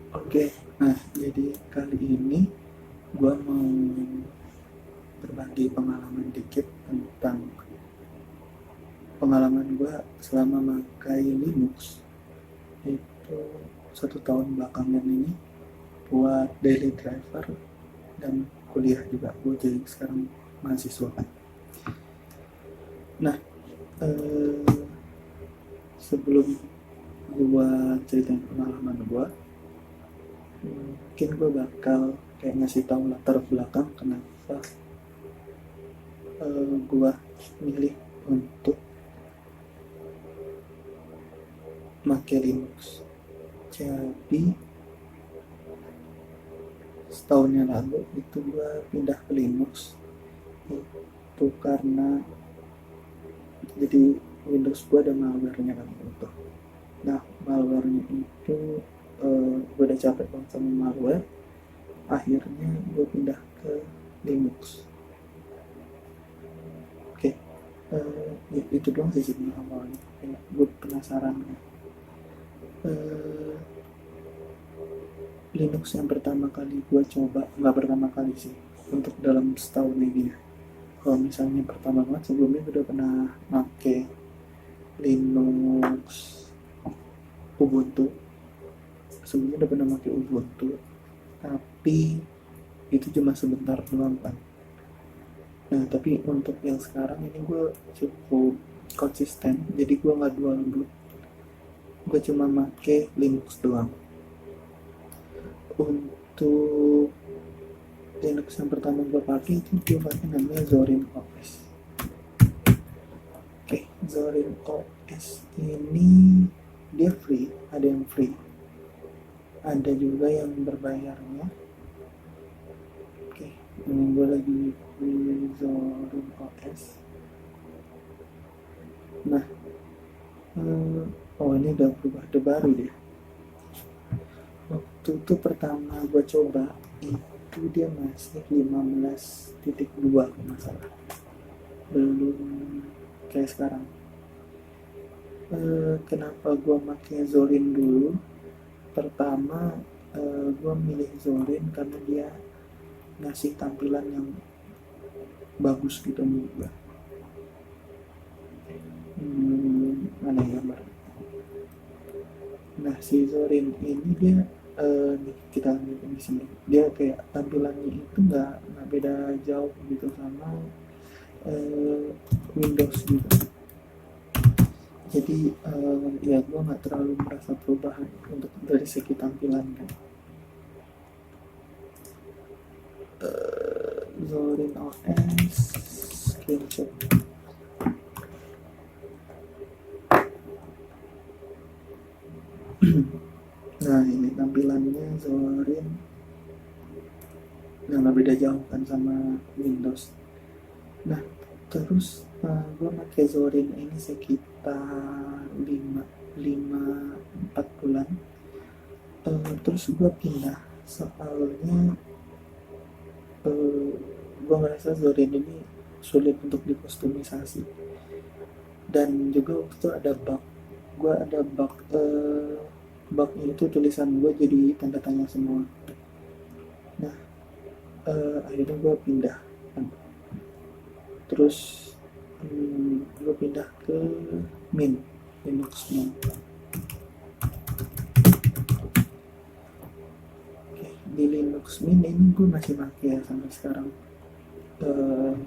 Oke, nah jadi kali ini gue mau berbagi pengalaman dikit tentang pengalaman gue selama memakai Linux itu 1 tahun belakangan ini buat daily driver dan kuliah juga. Gue jadi sekarang mahasiswa kan. Nah, eh, sebelum gue ceritain pengalaman gue, mungkin gue bakal kayak ngasih tahu latar belakang kenapa gue milih untuk pakai Linux. Jadi setahun yang lalu itu gue pindah ke Linux itu karena jadi Windows gue ada malware-nya kan itu. Nah, malware-nya itu gue udah capek banget sama malware, akhirnya gue pindah ke Linux. Oke, itu doang sih sebenarnya awalnya, kayak gue penasaran kan. eh, Linux yang pertama kali gue coba, nggak pertama kali sih, untuk dalam setahun ini ya. Kalau misalnya pertama banget, sebelumnya udah pernah pakai Linux Ubuntu. Sebelumnya udah pernah pakai Ubuntu, tapi itu cuma sebentar doang kan. Nah, tapi untuk yang sekarang ini gue cukup konsisten, jadi gue nggak dual boot, gue cuma pakai Linux doang. Untuk Linux yang pertama gue pakai itu gue pakai namanya Zorin OS. Oke, Zorin OS ini dia free, ada yang free, ada juga yang berbayarnya. Oke, ini gue lagi di Zorin OS. Nah, oh ini udah berubah, udah baru deh. Waktu itu pertama gue coba itu dia masih 15.2 kalau nggak salah, belum kayak sekarang. Kenapa gue pakai Zorin dulu? Pertama, gue milih Zorin karena dia ngasih tampilan yang bagus gitu menurut gue. Mana ya gambar? Nah, si Zorin ini dia nih, kita lihat di sini. Dia kayak tampilannya itu nggak beda jauh gitu sama Windows gitu. Jadi ya gue nggak terlalu merasa perubahan untuk dari segi tampilan kan. Zorin OS screenshot. Nah, ini tampilannya Zorin yang nggak beda jauh kan sama Windows. Nah, terus gue pakai Zorin ini sekitar 4 bulan. Terus gue pindah soalnya gue ngerasa Zorin ini sulit untuk dikustomisasi, dan juga waktu itu ada bug. Gue ada bug, bugnya itu tulisan gue jadi tanda tanya semua. Nah, akhirnya gue pindah. Terus gue pindah ke Mint, Linux Mint. Oke, di Linux Mint ini gue masih pakai ya sampai sekarang.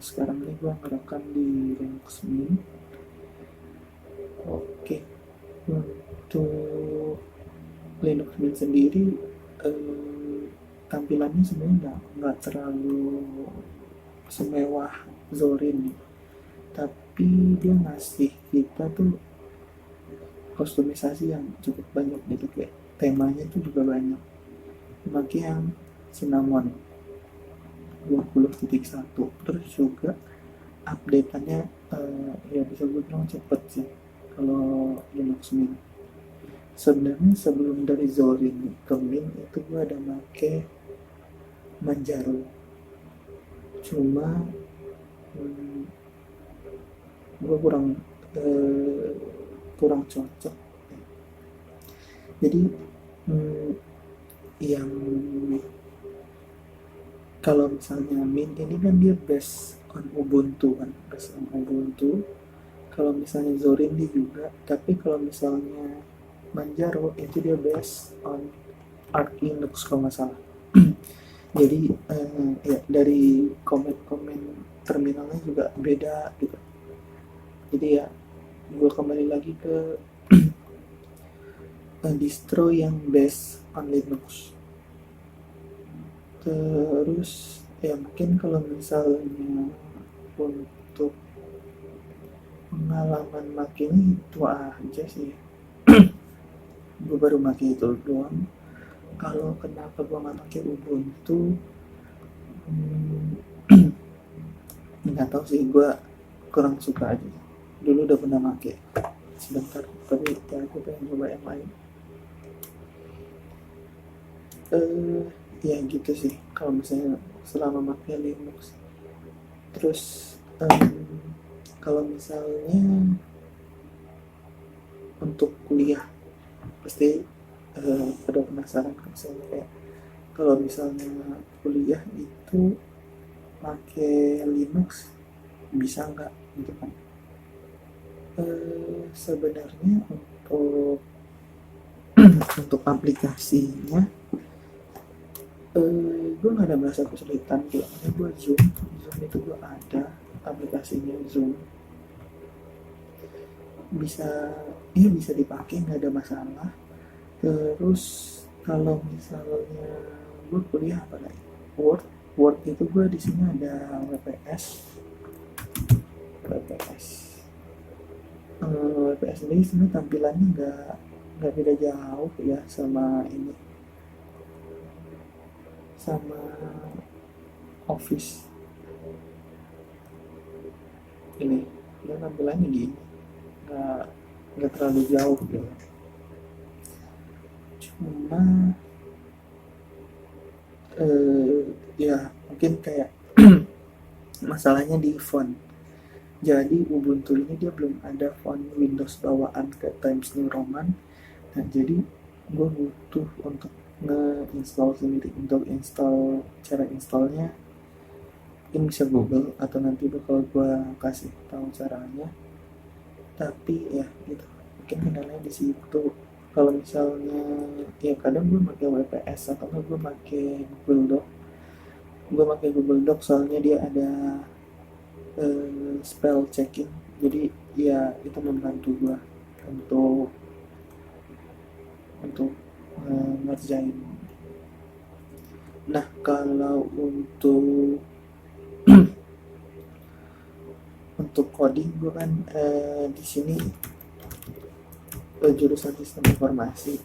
Sekarang ini gue ngerekam di Linux Mint. Oke, untuk Linux Mint sendiri tampilannya sebenarnya nggak terlalu semewah Zorin, tapi dia ngasih kita tuh kustomisasi yang cukup banyak gitu, kayak temanya tuh juga banyak. Pakai yang Cinnamon 20.1, terus juga update-annya ya bisa gue bilang cepet sih kalau Linux Mint. Sebenarnya sebelum dari Zorin ke Mint itu gue ada make Manjaro, cuma gue kurang cocok. Jadi yang kalau misalnya Mint ini kan dia based on Ubuntu kan, based on Ubuntu. Kalau misalnya Zorin dia juga, tapi kalau misalnya Manjaro itu dia based on Arch Linux kalau nggak salah. Jadi ya dari komen-komen terminalnya juga beda gitu. Jadi ya gue kembali lagi ke distro yang based on Linux. Terus ya mungkin kalau misalnya untuk pengalaman makainya itu aja sih. Gue baru pakai itu doang. Kalau kenapa gue nggak pakai Ubuntu, nggak tahu sih, gue kurang suka aja. Dulu udah pernah pakai sebentar, tapi ya aku pengen coba yang lain. Ya gitu sih kalau misalnya selama pakai Linux. Terus kalau misalnya untuk kuliah pasti pada penasaran kan, misalnya kayak kalau misalnya kuliah itu pakai Linux bisa nggak gitu kan. Sebenarnya untuk aplikasinya gue nggak ada merasa kesulitan. Bilangnya gue Zoom itu gue ada aplikasinya Zoom, bisa ya bisa dipakai, nggak ada masalah. Terus kalau misalnya gue kuliah apa lagi, Word Word itu gue di sini ada WPS ini sebenarnya tampilannya nggak beda jauh ya sama ini, sama Office ini. Ya tampilannya gini, nggak nggak terlalu jauh gitu. Cuma ya mungkin kayak masalahnya di font. Jadi Ubuntu ini dia belum ada font Windows bawaan kayak Times New Roman. Nah jadi gue butuh untuk nge-install sendiri. Untuk install, cara installnya mungkin bisa Google atau nanti bakal gue kasih tahu caranya. Tapi ya gitu, mungkin kendalanya di situ. Kalau misalnya ya kadang gue pakai WPS atau gue pakai Google Doc. Gue pakai Google Doc soalnya dia ada spell checking, jadi ya itu membantu gue untuk ngerjain. Nah kalau untuk coding gue kan di sini jurusan sistem informasi.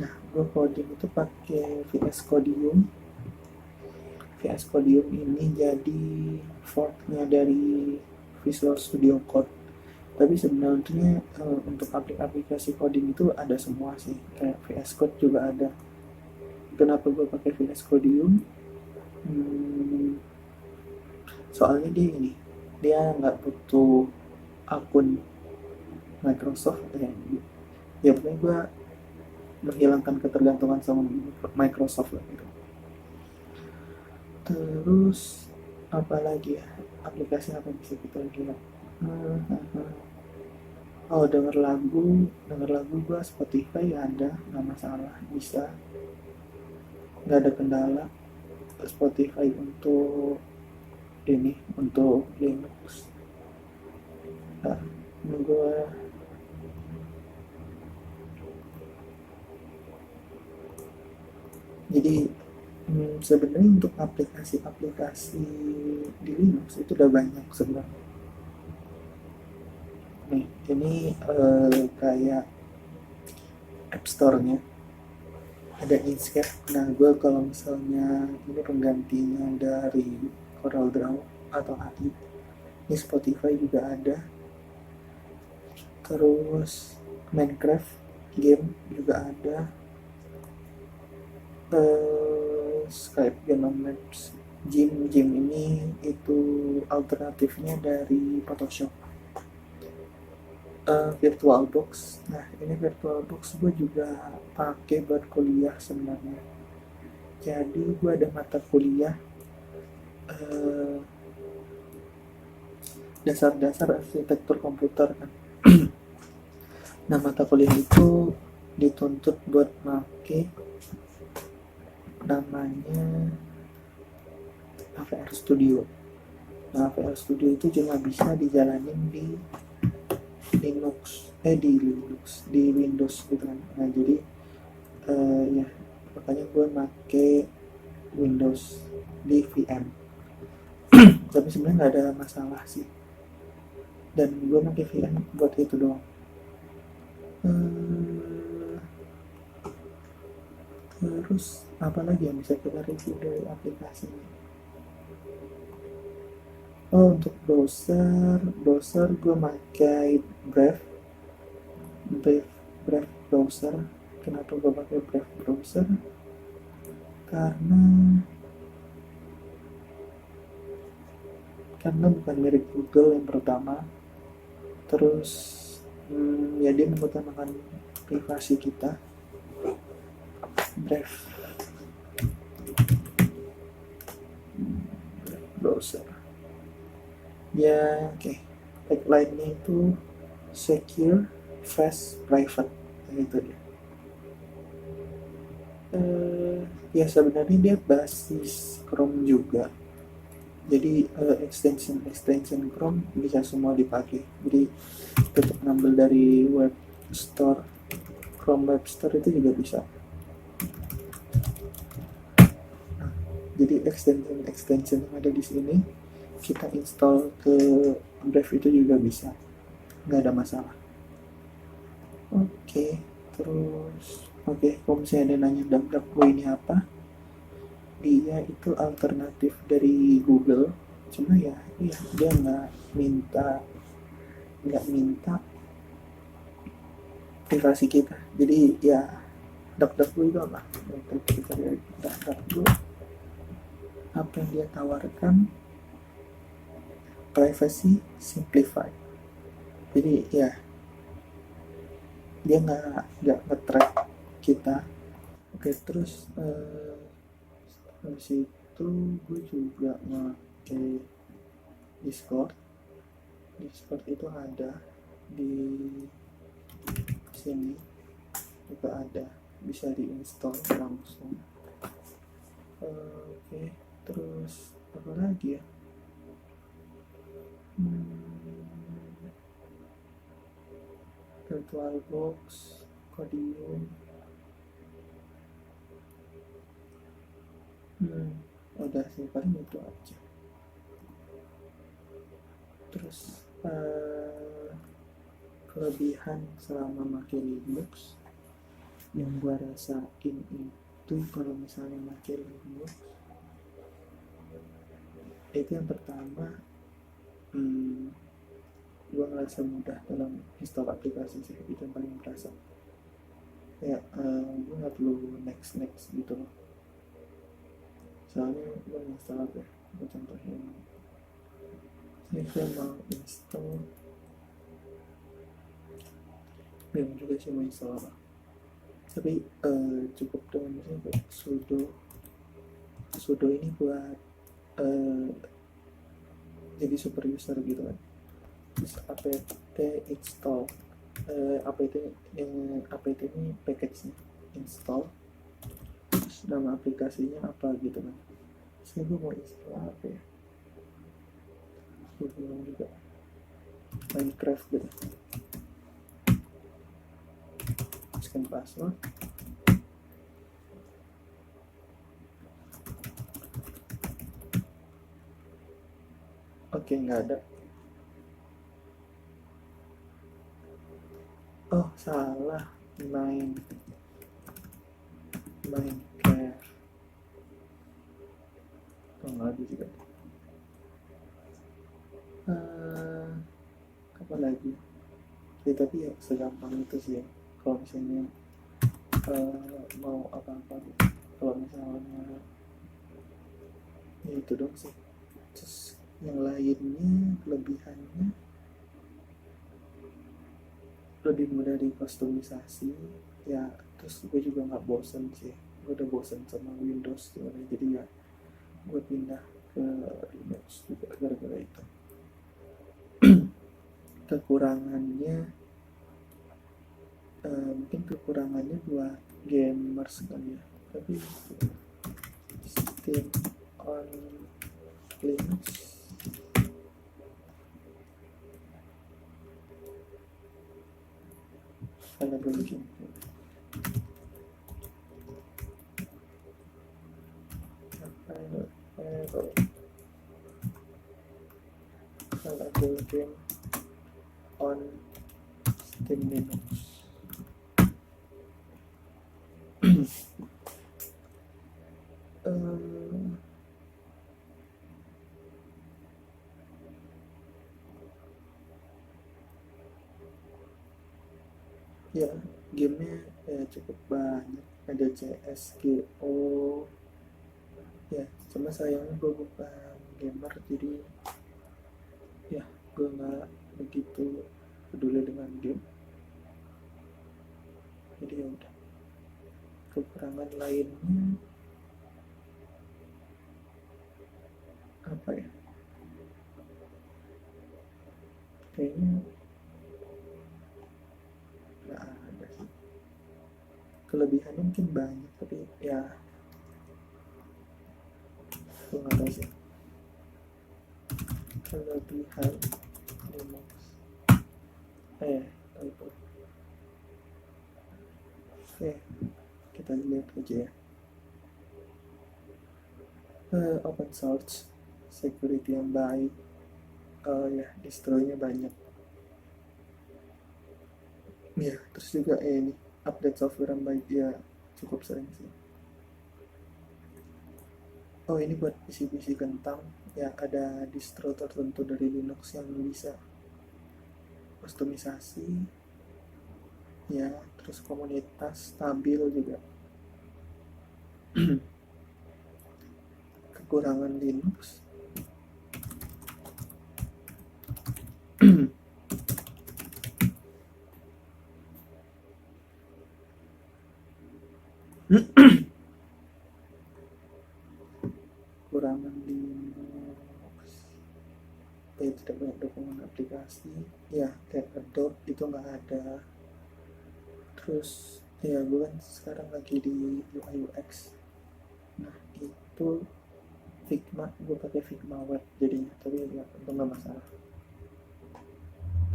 Nah gue coding itu pakai VS Codium ini jadi forknya dari Visual Studio Code. Tapi sebenarnya untuk aplikasi coding itu ada semua sih, kayak VS Code juga ada. Kenapa gue pakai VS Codium? Soalnya dia nggak butuh akun Microsoft ya pokoknya gue menghilangkan ketergantungan sama Microsoft lah gitu. Terus apalagi ya, aplikasi apa yang bisa kita lihat? Oh, denger lagu gue Spotify ya ada, nggak masalah, bisa, nggak ada kendala. Spotify untuk Linux. Nah, gue jadi sebenarnya untuk aplikasi-aplikasi di Linux itu udah banyak sebenarnya. Nih, ini kayak App Store-nya ada Inkscape. Nah, gue kalau misalnya ini penggantinya dari CorelDRAW atau AI. Ini Spotify juga ada. Terus Minecraft game juga ada. Skype Genome Maps. Gym ini itu alternatifnya dari Photoshop. VirtualBox. Nah, ini VirtualBox gue juga pakai buat kuliah sebenarnya. Jadi gue ada mata kuliah eh, dasar-dasar arsitektur komputer kan. Nah, mata kuliah itu dituntut buat pakai namanya AVR Studio. Nah, AVR Studio itu cuma bisa dijalanin di Windows gitu kan. Nah, jadi ya makanya gue pakai Windows di VM. Tapi sebenarnya nggak ada masalah sih. Dan gue pakai VM buat itu doang. Terus apa lagi yang bisa kita review dari aplikasi ini? Oh, untuk browser gue pakai Brave browser. Kenapa gue pakai Brave browser? Karena bukan mirip Google yang pertama. Terus ya dia mengutamakan privasi kita. Brave browser. Ya, oke. Tagline-nya itu secure, fast, private. Gitu dia. Ya sebenarnya dia basis Chrome juga. Jadi extension Chrome bisa semua dipakai. Jadi tetap ngambil dari web store, Chrome Web Store itu juga bisa. Nah, jadi extension yang ada di sini kita install ke Brave itu juga bisa, nggak ada masalah. Oke, kalau misalnya ada nanya DuckDuckGo ini apa, dia itu alternatif dari Google, cuma ya dia nggak minta privasi kita. Jadi ya DuckDuckGo itu apa? Kita dari DuckDuckGo, apa yang dia tawarkan, privacy simplified. Jadi ya dia nggak nge-track kita. Oke, terus habis itu gue juga pakai Discord itu ada di sini juga ada, bisa diinstal langsung. Oke, terus apa lagi ya? VirtualBox, Codium. Udah sih, paling itu aja. Terus kelebihan selama pakai Linux yang gua rasain itu, kalau misalnya pakai Linux itu yang pertama, gua ngerasa mudah dalam install aplikasi sih, itu yang paling berasa. Kayak gue nggak perlu next gitu loh. Soalnya gue install apa ya, gue contohin ini, gue mau install, belum juga sih mau install apa, tapi cukup dengan misalnya sudo ini buat jadi super user gitu kan. Terus apt install, apt ini package-nya install, terus nama aplikasinya apa gitu kan. Saya gue mau install apa ya, gue bingung juga, Minecraft gitu, scan password. Oke, nggak ada. Oh, salah. Minecraft. Oh, lagi juga. Apa lagi? Ya, tapi ya segampang itu sih ya. Kalau misalnya mau apa-apa gitu. Kalau misalnya ya itu dong sih. Terus yang lainnya, kelebihannya lebih mudah dikustomisasi ya. Terus gue juga nggak bosen sih, gue udah bosen sama Windows sebenarnya, jadi ya gue pindah ke Linux juga gara-gara itu. Kekurangannya mungkin kekurangannya buat gamers kali ya, tapi Steam on Linux available game available game on Steam Linux. Ya, gamenya ya cukup banyak, ada CSGO ya. Cuma sayangnya gue bukan gamer, jadi ya gue nggak begitu peduli dengan game, jadi ya udah. Kekurangan lainnya apa ya, kayaknya nggak ada sih. Kelebihannya mungkin banyak, tapi ya gue nggak tahu sih. Kelebihan Linux itu oke, kita lihat aja ya. Open source, security yang baik, ya distronya banyak ya. Terus juga ini update software yang baik ya, cukup sering sih. Oh, ini buat PC-PC kentang ya, ada distro tertentu dari Linux yang bisa kustomisasi ya. Terus komunitas stabil juga. Kekurangan Linux kekurangan Linux ya, tidak banyak dukungan aplikasi ya, kayak Adobe itu nggak ada. Terus ya gue kan sekarang lagi di UI UX, nah itu Figma, gue pakai Figma web jadinya, tapi ya itu nggak masalah.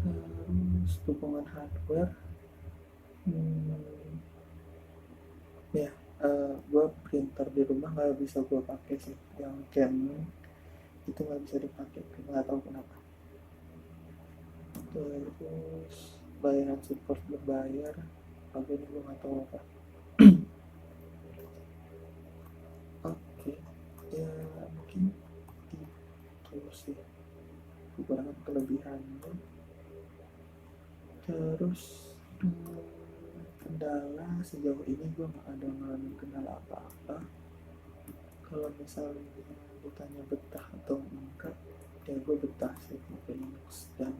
Terus dukungan hardware ya, gue printer di rumah nggak bisa gue pakai sih, yang Canon itu nggak bisa dipakai, nggak tahu kenapa. Terus bayaran support berbayar, tapi ini gue nggak tahu apa. Oke, ya mungkin itu sih kekurangan kelebihannya. Terus kendala sejauh ini gue nggak ada ngalamin kendala apa-apa. Kalau misalnya gue tanya betah atau enggak, ya gue betah sih pakai Linux, dan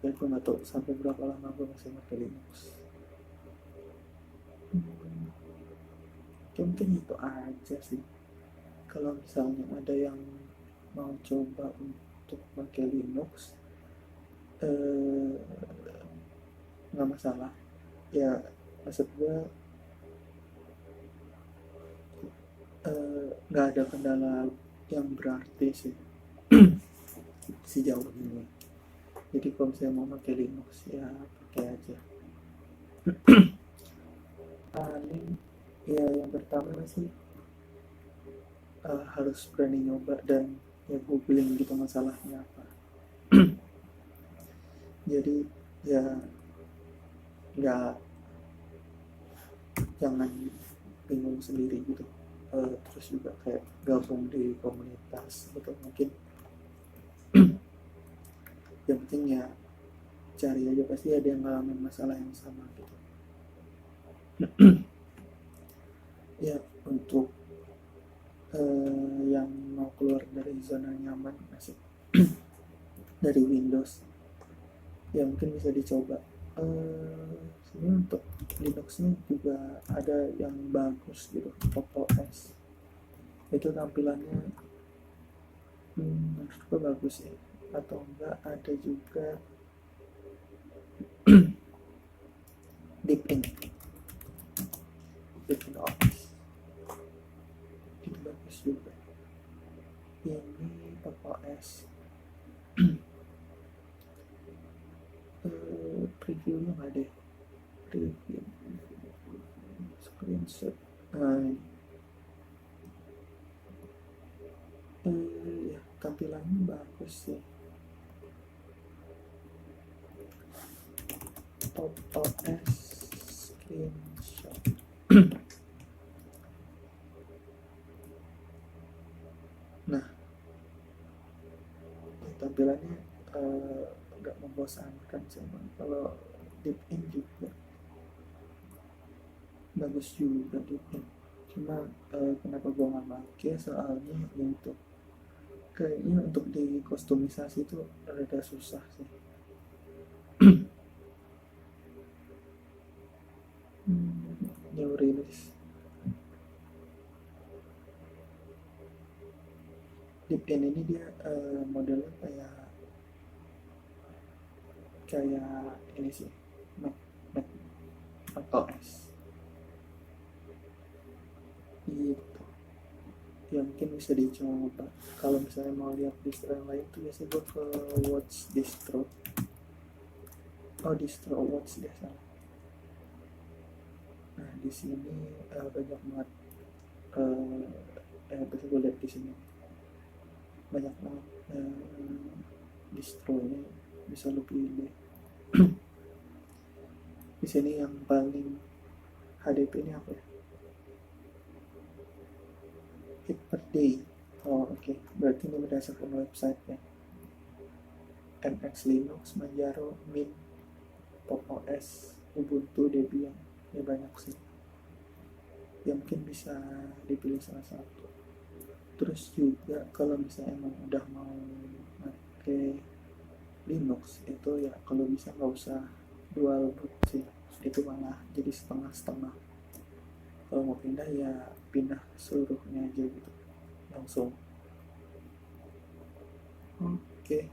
ya gue nggak tahu sampai berapa lama gue masih pakai Linux. Mungkin itu aja sih. Kalau misalnya ada yang mau coba untuk pakai Linux, nggak masalah ya. Maksud gue nggak ada kendala yang berarti sih sejauh ini. Jadi kalau misalnya mau pakai Linux ya pakai aja. Paling ya yang pertama sih harus berani nyoba dan ya googling gitu masalahnya apa. Jadi ya nggak, jangan bingung sendiri gitu. Terus juga kayak gabung di komunitas gitu mungkin. Yang penting ya cari aja, pasti ada yang ngalamin masalah yang sama gitu. Ya untuk yang mau keluar dari zona nyaman masih dari Windows ya, mungkin bisa dicoba Sebenarnya untuk Linux ini juga ada yang bagus gitu, Pop! OS itu tampilannya menurutku bagus ya. Atau enggak ada juga Deepin OS itu bagus juga. Ini Pop! OS previewnya nggak deh, preview screenshot. Ya tampilannya bagus sih. Pop! OS screenshot. Nah, tampilannya nggak membosankan sih. Kalau Deepin juga bagus juga Deepin. Cuma kenapa gue nggak pakai, soalnya ya itu kayaknya untuk di kustomisasi itu rada susah sih. New release Deepin ini dia modelnya kayak ini sih, Mac OS gitu ya. Mungkin bisa dicoba kalau misalnya mau lihat distro yang lain tuh. Biasanya gue ke Watch Distro, Distro Watch deh salah. Nah di sini banyak banget, bisa gue lihat di sini banyak banget distronya, bisa lo pilih. Di sini yang paling HDP ini apa ya, hit per day. Oke. Berarti ini berdasarkan websitenya. MX Linux, Manjaro, Mint, Pop! OS, Ubuntu, Debian. Ini banyak sih, ya mungkin bisa dipilih salah satu. Terus juga kalau misalnya emang udah mau pakai Linux itu ya kalau bisa nggak usah dual boot sih, itu malah jadi setengah-setengah. Kalau mau pindah ya pindah seluruhnya aja gitu langsung. Oke,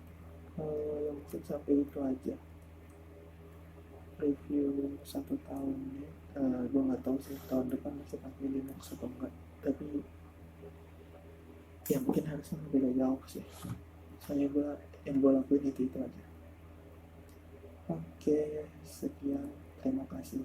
mungkin sampai itu aja review 1 tahun ya. Gue nggak tahu sih tahun depan masih pakai Linux atau enggak, tapi ya mungkin harusnya beda jauh sih. Soalnya yang gue lakuin itu aja. Oke, sekian, terima kasih.